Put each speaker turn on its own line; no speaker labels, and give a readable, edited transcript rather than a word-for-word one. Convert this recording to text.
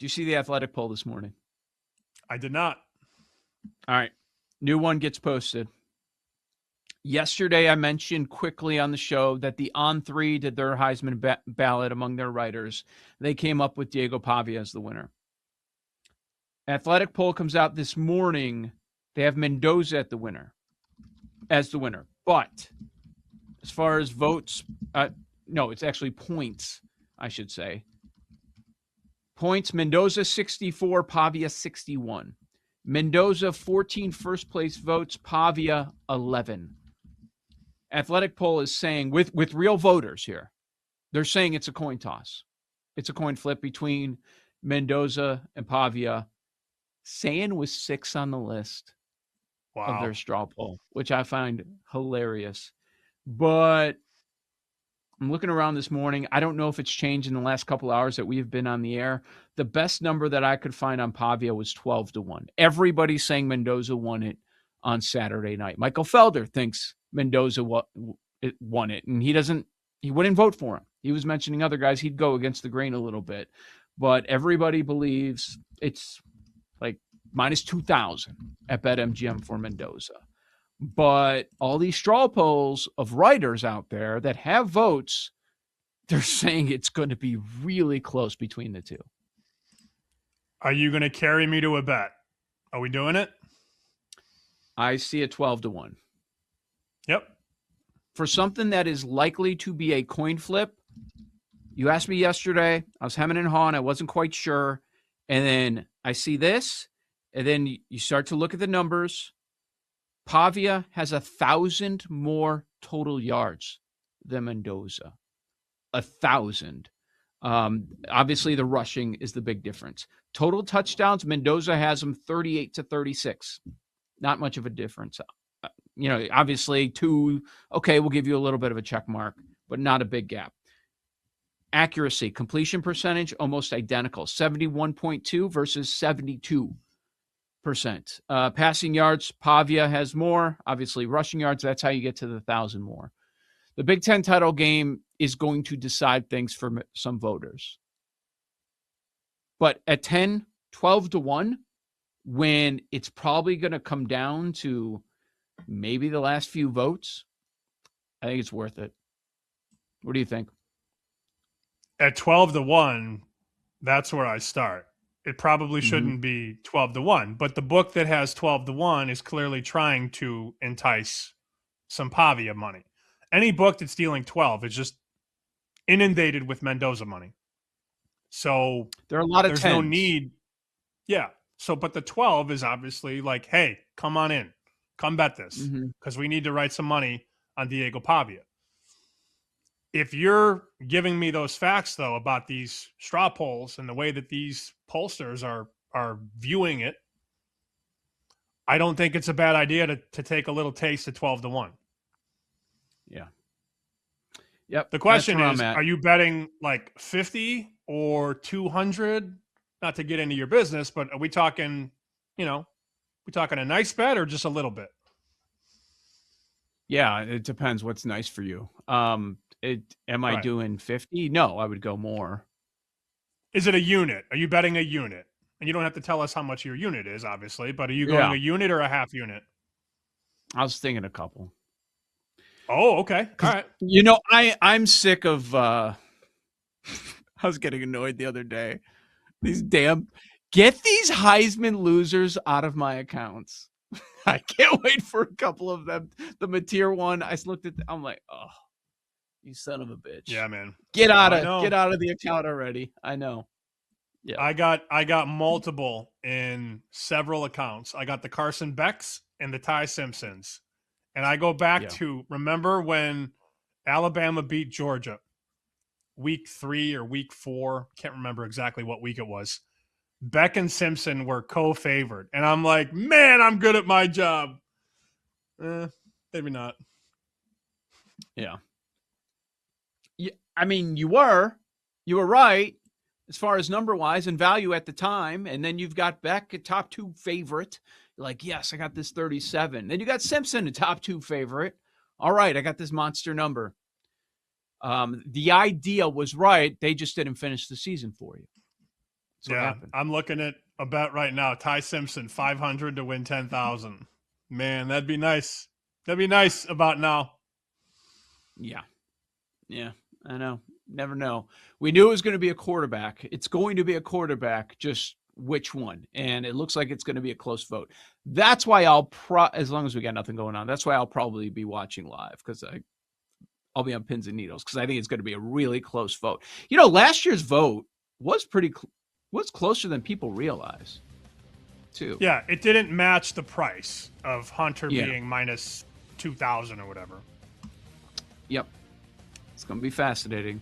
Do you see the Athletic poll this morning?
I did not.
All right. New one gets posted. Yesterday, I mentioned quickly on the show that the On3 did their Heisman ballot among their writers. They came up with Diego Pavia as the winner. Athletic poll comes out this morning. They have Mendoza as the winner. But as far as votes, no, it's actually points, I should say. Points, Mendoza 64, Pavia 61. Mendoza 14 first place votes, Pavia 11. Athletic poll is saying, with real voters here, they're saying it's a coin toss. It's a coin flip between Mendoza and Pavia. Saying was 6 on the list of their straw poll, which I find hilarious. But I'm looking around this morning. I don't know if it's changed in the last couple hours that we have been on the air. The best number that I could find on Pavia was 12-1. Everybody's saying Mendoza won it on Saturday night. Michael Felder thinks Mendoza won it, and he wouldn't vote for him. He was mentioning other guys. He'd go against the grain a little bit. But everybody believes it's like minus 2,000 at BetMGM for Mendoza. But all these straw polls of writers out there that have votes, they're saying it's going to be really close between the two.
Are you going to carry me to a bet? Are we doing it?
I see a 12-1.
Yep.
For something that is likely to be a coin flip, you asked me yesterday, I was hemming and hawing, I wasn't quite sure. And then I see this, and then you start to look at the numbers. Pavia has 1,000 more total yards than Mendoza. 1,000. Obviously, the rushing is the big difference. Total touchdowns, Mendoza has them 38-36. Not much of a difference. Obviously, 2, okay, we'll give you a little bit of a check mark, but not a big gap. Accuracy, completion percentage, almost identical. 71.2 versus 72%. Passing yards, Pavia has more. Obviously, rushing yards, that's how you get to the 1,000 more. The Big Ten title game is going to decide things for some voters. But at 12-1, when it's probably going to come down to maybe the last few votes, I think it's worth it. What do you think?
At 12-1, that's where I start. It probably shouldn't be 12-1, but the book that has 12-1 is clearly trying to entice some Pavia money. Any book that's dealing 12 is just inundated with Mendoza money. So
there are a lot of
there's
10s.
No need. Yeah. So, but the 12 is obviously like, hey, come on in, come bet this, because we need to write some money on Diego Pavia. If you're giving me those facts, though, about these straw polls and the way that these pollsters are viewing it, I don't think it's a bad idea to take a little taste at 12-1.
Yeah. Yep.
The question is, are you betting like 50 or 200? Not to get into your business, but are we talking, a nice bet or just a little bit?
Yeah, it depends what's nice for you. Am I doing 50? No, I would go more.
Is it a unit? Are you betting a unit? And you don't have to tell us how much your unit is, obviously, but are you going a unit or a half unit?
I was thinking a couple.
Oh, okay. All
right. I'm sick of I was getting annoyed the other day. Get these Heisman losers out of my accounts. I can't wait for a couple of them. The Mateer one, I looked at I'm like, oh, you son of a bitch.
Yeah, man.
Get out of the account already. I know. Yeah.
I got multiple in several accounts. I got the Carson Becks and the Ty Simpsons. And I go back to, remember when Alabama beat Georgia week 3 or week 4? Can't remember exactly what week it was. Beck and Simpson were co-favored. And I'm like, man, I'm good at my job. Maybe not.
Yeah. I mean, you were right as far as number-wise and value at the time. And then you've got Beck, a top 2 favorite. You're like, yes, I got this 37. Then you got Simpson, a top 2 favorite. All right, I got this monster number. The idea was right. They just didn't finish the season for you. That's what happened.
I'm looking at a bet right now. Ty Simpson, 500 to win 10,000. Man, that'd be nice. That'd be nice about now.
Yeah. Yeah, I know. Never know. We knew it was going to be a quarterback. It's going to be a quarterback, just which one? And it looks like it's going to be a close vote. That's why as long as we got nothing going on, that's why I'll probably be watching live, because I'll be on pins and needles, because I think it's going to be a really close vote. Last year's vote was was closer than people realize, too.
Yeah, it didn't match the price of Hunter being minus 2,000 or whatever.
Yep. It's going to be fascinating.